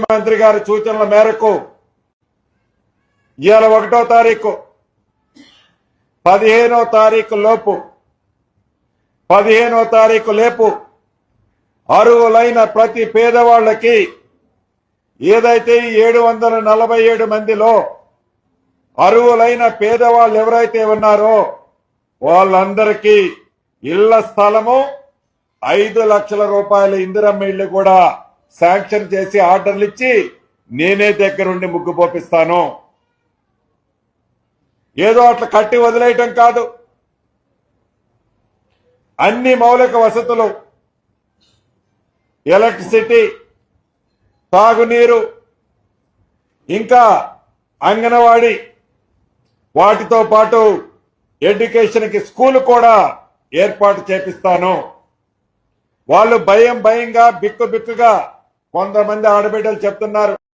మంత్రి గారి సూచనల మేరకు ఇవాళ 1వ తారీఖు 15వ తారీఖు లోపు అర్హులైన ప్రతి పేదవాళ్ళకి ఏదైతే 747 మందిలో అర్హులైన పేదవాళ్ళు ఎవరైతే ఉన్నారో వాళ్ళందరికీ ఇళ్ల స్థలము 5 లక్షల రూపాయల ఇందిరమ్మ ఇళ్లు కూడా శాంక్షన్ చేసి ఆర్డర్లు ఇచ్చి నేనే దగ్గరుండి ముగ్గు పోపిస్తాను. ఏదో అట్లా కట్టి వదిలేయటం కాదు, అన్ని మౌలిక వసతులు, ఎలక్ట్రిసిటీ, తాగునీరు, ఇంకా అంగన్వాడీ, వాటితో పాటు ఎడ్యుకేషన్ కి స్కూల్ కూడా ఏర్పాటు చేపిస్తాను. వాళ్ళు భయంగా బిక్కుగా కొంతమంది ఆడబిడ్డలు చెప్తున్నారు,